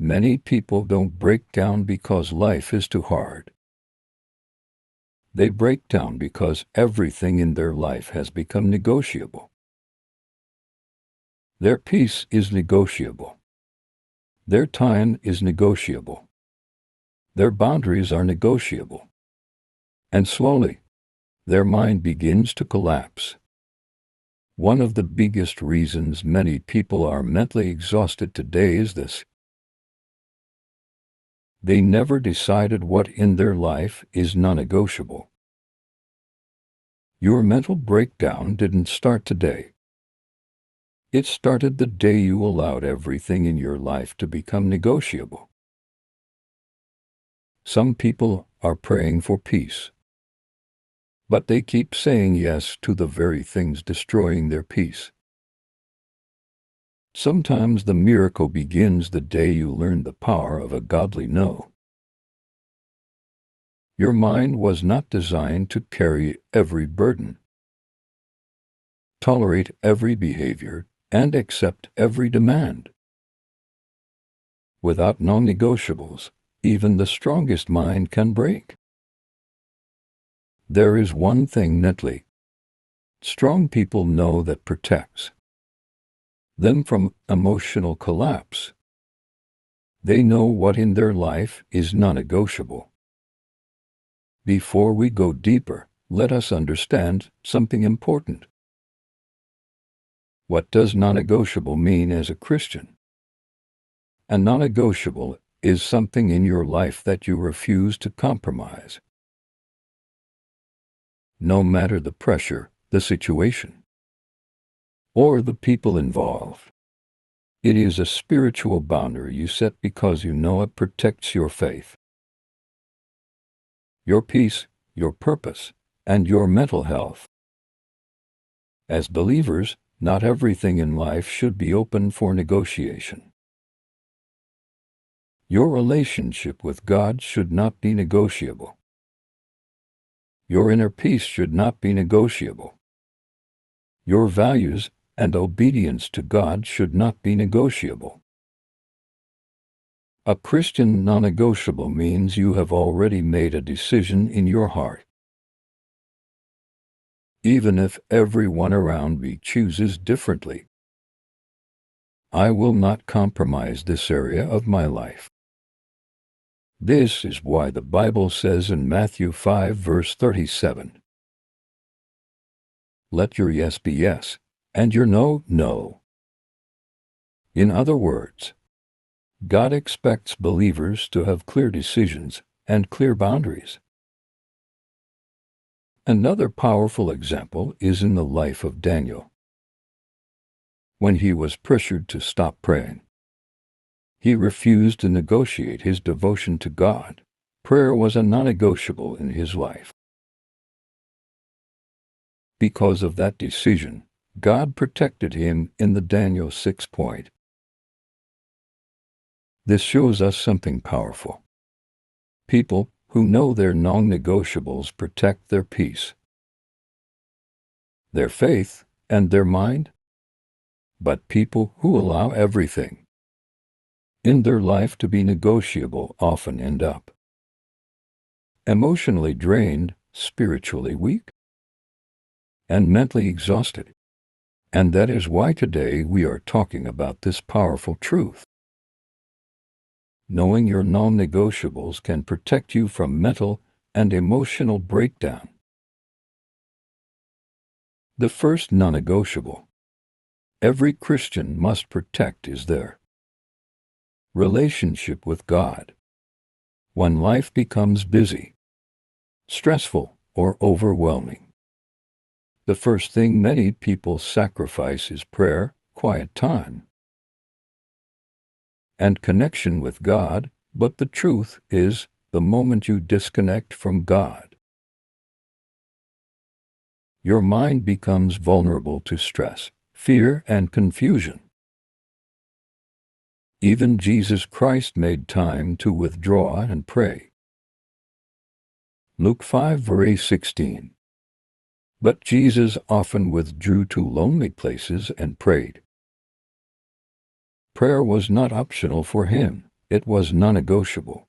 Many people don't break down because life is too hard. They break down because everything in their life has become negotiable. Their peace is negotiable. Their time is negotiable. Their boundaries are negotiable. And slowly, their mind begins to collapse. One of the biggest reasons many people are mentally exhausted today is this. They never decided what in their life is non-negotiable. Your mental breakdown didn't start today. It started the day you allowed everything in your life to become negotiable. Some people are praying for peace, but they keep saying yes to the very things destroying their peace. Sometimes the miracle begins the day you learn the power of a godly no. Your mind was not designed to carry every burden, tolerate every behavior, and accept every demand. Without non-negotiables, even the strongest mind can break. There is one thing mentally strong people know that protects them from emotional collapse. They know what in their life is non-negotiable. Before we go deeper, let us understand something important. What does non-negotiable mean as a Christian? A non-negotiable is something in your life that you refuse to compromise. No matter the pressure, the situation, or the people involved. It is a spiritual boundary you set because you know it protects your faith, your peace, your purpose, and your mental health. As believers, not everything in life should be open for negotiation. Your relationship with God should not be negotiable. Your inner peace should not be negotiable. Your values and obedience to God should not be negotiable. A Christian non-negotiable means you have already made a decision in your heart. Even if everyone around me chooses differently, I will not compromise this area of my life. This is why the Bible says in Matthew 5 verse 37, "Let your yes be yes, and your no, no." In other words, God expects believers to have clear decisions and clear boundaries. Another powerful example is in the life of Daniel. When he was pressured to stop praying, he refused to negotiate his devotion to God. Prayer was a non-negotiable in his life. Because of that decision, God protected him in the Daniel 6 point. This shows us something powerful. People who know their non-negotiables protect their peace, their faith, and their mind. But people who allow everything in their life to be negotiable often end up emotionally drained, spiritually weak, and mentally exhausted. And that is why today we are talking about this powerful truth. Knowing your non-negotiables can protect you from mental and emotional breakdown. The first non-negotiable every Christian must protect is their relationship with God. When life becomes busy, stressful, or overwhelming, the first thing many people sacrifice is prayer, quiet time, and connection with God. But the truth is, the moment you disconnect from God, your mind becomes vulnerable to stress, fear, and confusion. Even Jesus Christ made time to withdraw and pray. Luke 5 verse 16. But Jesus often withdrew to lonely places and prayed. Prayer was not optional for him. It was non-negotiable.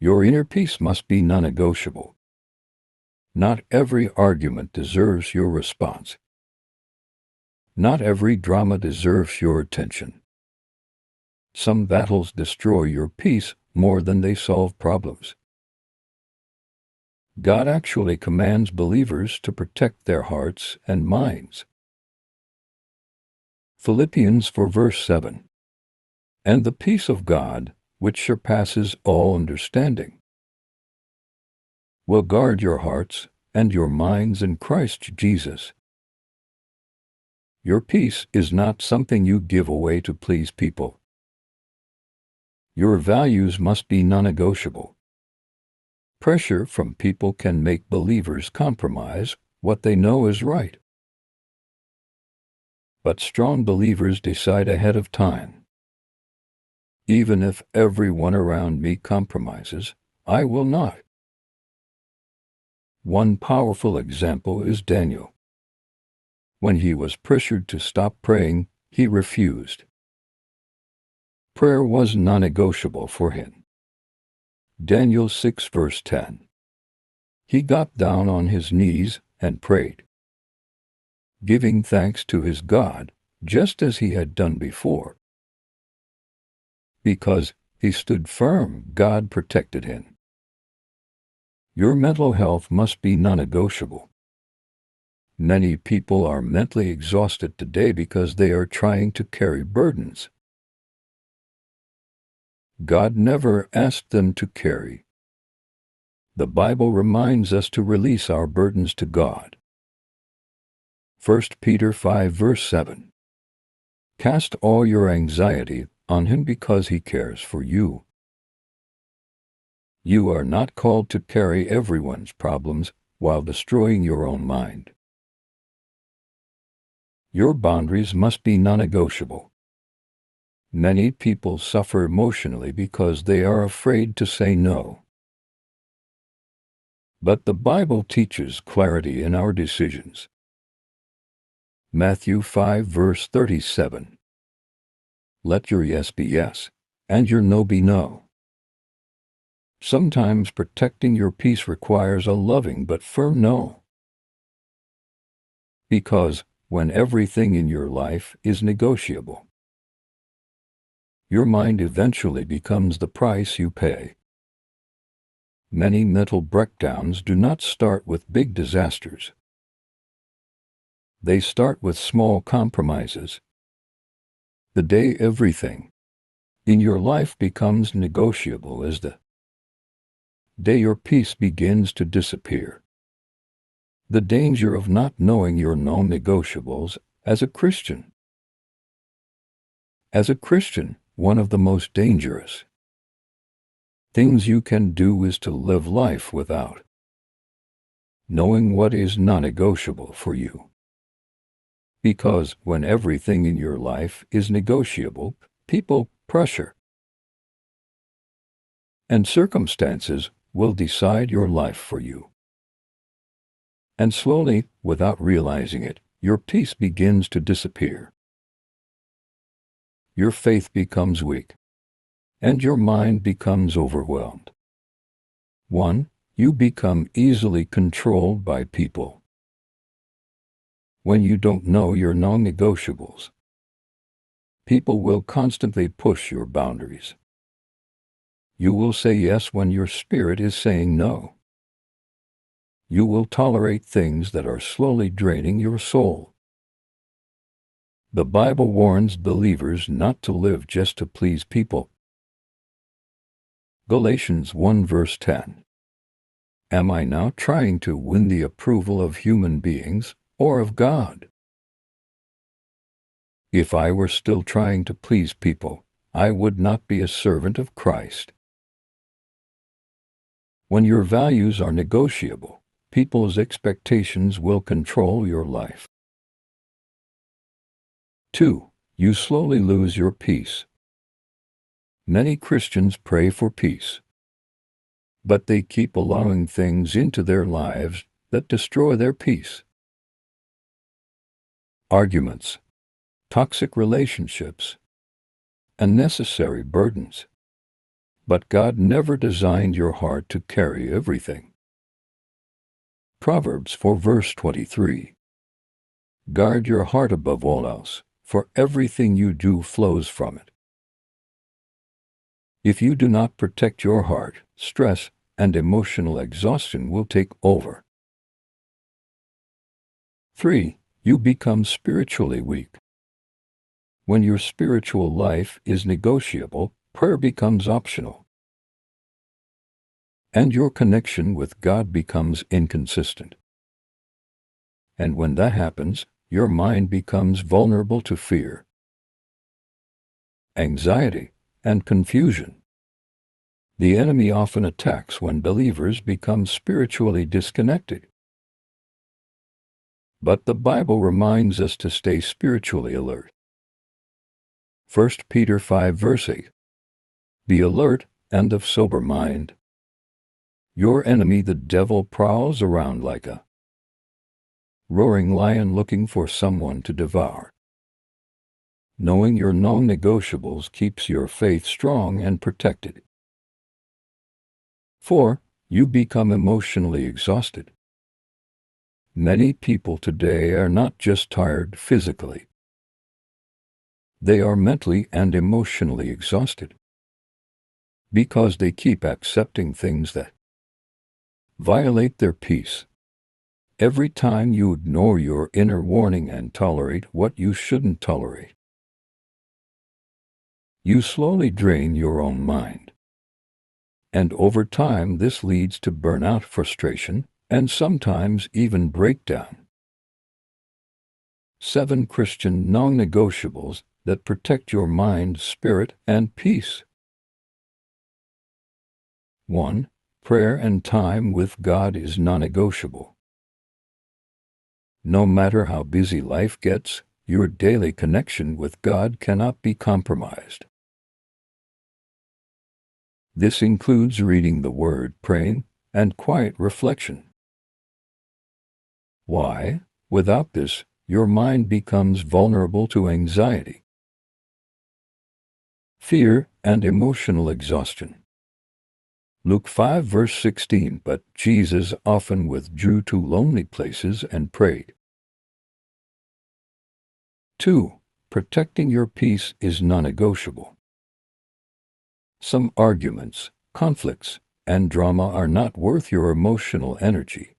Your inner peace must be non-negotiable. Not every argument deserves your response. Not every drama deserves your attention. Some battles destroy your peace more than they solve problems. God actually commands believers to protect their hearts and minds. Philippians 4 verse 7. And the peace of God, which surpasses all understanding, will guard your hearts and your minds in Christ Jesus. Your peace is not something you give away to please people. Your values must be non-negotiable. Pressure from people can make believers compromise what they know is right. But strong believers decide ahead of time. Even if everyone around me compromises, I will not. One powerful example is Daniel. When he was pressured to stop praying, he refused. Prayer was non-negotiable for him. Daniel 6 verse 10. He got down on his knees and prayed, giving thanks to his God, just as he had done before. Because he stood firm, God protected him. Your mental health must be non-negotiable. Many people are mentally exhausted today because they are trying to carry burdens God never asked them to carry. The Bible reminds us to release our burdens to God. 1 Peter 5 verse 7. Cast all your anxiety on Him because He cares for you. You are not called to carry everyone's problems while destroying your own mind. Your boundaries must be non-negotiable. Many people suffer emotionally because they are afraid to say no. But the Bible teaches clarity in our decisions. Matthew 5 verse 37. Let your yes be yes, and your no be no. Sometimes protecting your peace requires a loving but firm no. Because when everything in your life is negotiable, your mind eventually becomes the price you pay. Many mental breakdowns do not start with big disasters. They start with small compromises. The day everything in your life becomes negotiable is the day your peace begins to disappear. The danger of not knowing your non-negotiables as a Christian. As a Christian, one of the most dangerous things you can do is to live life without knowing what is non-negotiable for you. Because when everything in your life is negotiable, people, pressure, and circumstances will decide your life for you. And slowly, without realizing it, your peace begins to disappear. Your faith becomes weak, and your mind becomes overwhelmed. 1. You become easily controlled by people. When you don't know your non-negotiables, people will constantly push your boundaries. You will say yes when your spirit is saying no. You will tolerate things that are slowly draining your soul. The Bible warns believers not to live just to please people. Galatians 1 verse 10. Am I now trying to win the approval of human beings or of God? If I were still trying to please people, I would not be a servant of Christ. When your values are negotiable, people's expectations will control your life. 2. You slowly lose your peace. Many Christians pray for peace, but they keep allowing things into their lives that destroy their peace. Arguments, toxic relationships, and necessary burdens. But God never designed your heart to carry everything. Proverbs 4 verse 23. Guard your heart above all else, for everything you do flows from it. If you do not protect your heart, stress and emotional exhaustion will take over. 3. You become spiritually weak. When your spiritual life is negotiable, prayer becomes optional, and your connection with God becomes inconsistent. And when that happens, your mind becomes vulnerable to fear, anxiety, and confusion. The enemy often attacks when believers become spiritually disconnected. But the Bible reminds us to stay spiritually alert. 1 Peter 5 verse 8. Be alert and of sober mind. Your enemy the devil prowls around like a roaring lion looking for someone to devour. Knowing your non-negotiables keeps your faith strong and protected. 4. You become emotionally exhausted. Many people today are not just tired physically. They are mentally and emotionally exhausted because they keep accepting things that violate their peace. Every time you ignore your inner warning and tolerate what you shouldn't tolerate, you slowly drain your own mind. And over time, this leads to burnout, frustration, and sometimes even breakdown. 7 Christian non-negotiables that protect your mind, spirit, and peace. 1. Prayer and time with God is non-negotiable. No matter how busy life gets, your daily connection with God cannot be compromised. This includes reading the Word, praying, and quiet reflection. Why? Without this, your mind becomes vulnerable to anxiety, fear, and emotional exhaustion. Luke 5 verse 16. But Jesus often withdrew to lonely places and prayed. 2. Protecting your peace is non-negotiable. Some arguments, conflicts, and drama are not worth your emotional energy.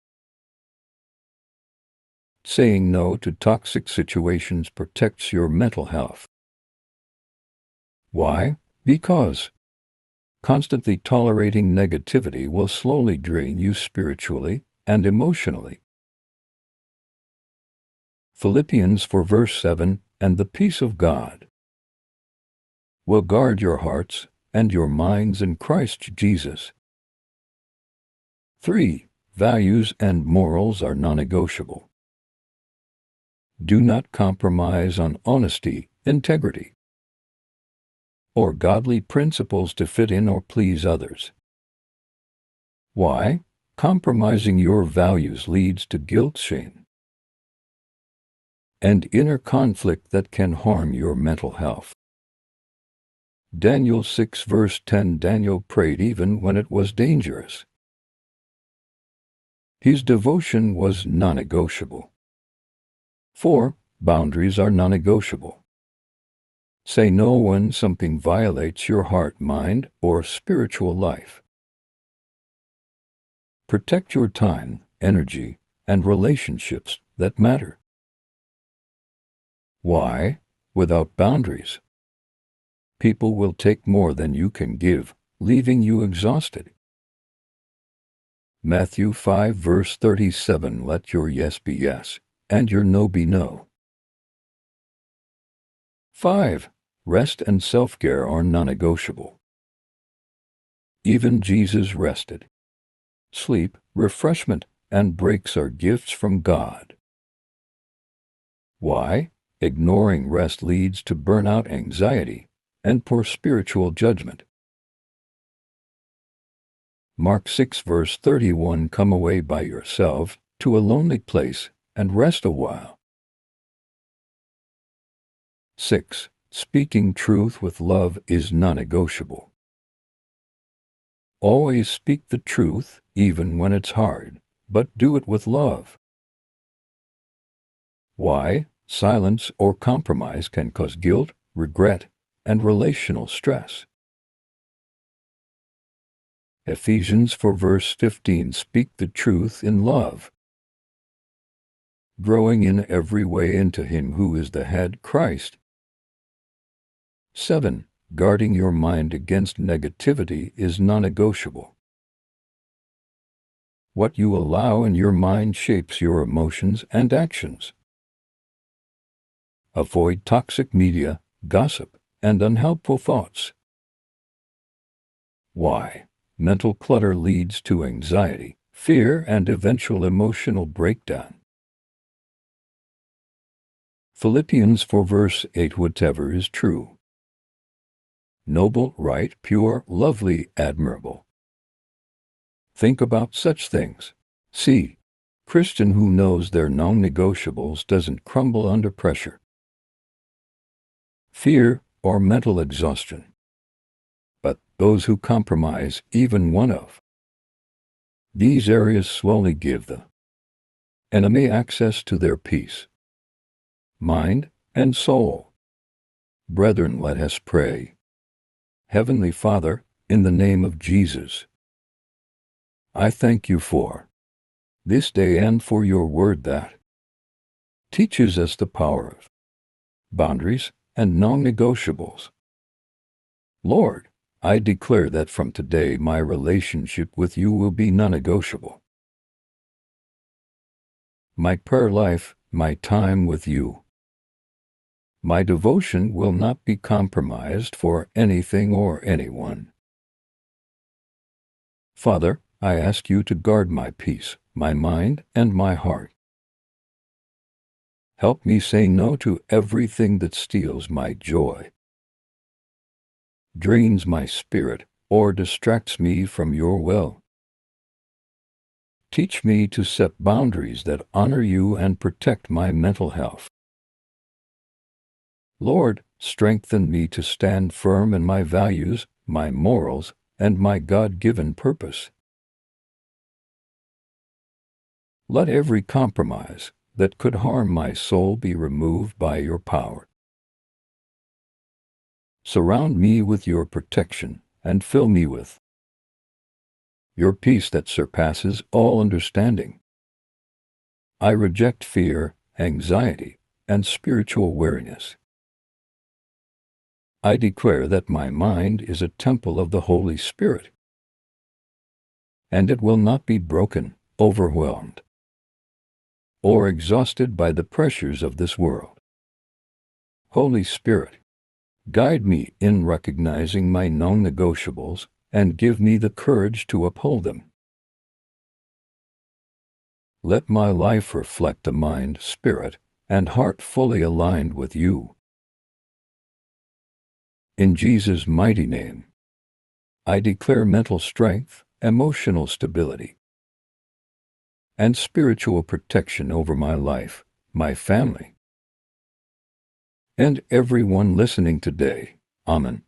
Saying no to toxic situations protects your mental health. Why? Because constantly tolerating negativity will slowly drain you spiritually and emotionally. Philippians 4 verse 7. And the peace of God will guard your hearts and your minds in Christ Jesus. 3. Values and morals are non-negotiable. Do not compromise on honesty, integrity, or godly principles to fit in or please others. Why? Compromising your values leads to guilt, shame, and inner conflict that can harm your mental health. Daniel 6 verse 10. Daniel prayed even when it was dangerous. His devotion was non-negotiable. 4. Boundaries are non-negotiable. Say no when something violates your heart, mind, or spiritual life. Protect your time, energy, and relationships that matter. Why? Without boundaries, people will take more than you can give, leaving you exhausted. Matthew 5 verse 37. Let your yes be yes, and your no be no. 5. Rest and self-care are non-negotiable. Even Jesus rested. Sleep, refreshment, and breaks are gifts from God. Why? Ignoring rest leads to burnout, anxiety, and poor spiritual judgment. Mark 6 verse 31. Come away by yourself to a lonely place and rest a while. 6. Speaking truth with love is non-negotiable. Always speak the truth, even when it's hard, but do it with love. Why? Silence or compromise can cause guilt, regret, and relational stress. Ephesians 4 verse 15. Speak the truth in love. Growing in every way into Him who is the head, Christ. 7. Guarding your mind against negativity is non-negotiable. What you allow in your mind shapes your emotions and actions. Avoid toxic media, gossip, and unhelpful thoughts. Why? Mental clutter leads to anxiety, fear, and eventual emotional breakdown. Philippians 4 verse 8. Whatever is true, noble, right, pure, lovely, admirable. Think about such things. C. Christian who knows their non-negotiables doesn't crumble under pressure. Fear or mental exhaustion. But those who compromise even one of these areas slowly give the enemy access to their peace, mind, and soul. Brethren, let us pray. Heavenly Father, in the name of Jesus, I thank you for this day and for your word that teaches us the power of boundaries and non-negotiables. Lord, I declare that from today my relationship with you will be non-negotiable. My prayer life, my time with you, my devotion will not be compromised for anything or anyone. Father, I ask you to guard my peace, my mind, and my heart. Help me say no to everything that steals my joy, drains my spirit, or distracts me from your will. Teach me to set boundaries that honor you and protect my mental health. Lord, strengthen me to stand firm in my values, my morals, and my God-given purpose. Let every compromise that could harm my soul be removed by your power. Surround me with your protection and fill me with your peace that surpasses all understanding. I reject fear, anxiety, and spiritual weariness. I declare that my mind is a temple of the Holy Spirit, and it will not be broken, overwhelmed, or exhausted by the pressures of this world. Holy Spirit, guide me in recognizing my non-negotiables and give me the courage to uphold them. Let my life reflect a mind, spirit, and heart fully aligned with you. In Jesus' mighty name, I declare mental strength, emotional stability, and spiritual protection over my life, my family, and everyone listening today. Amen.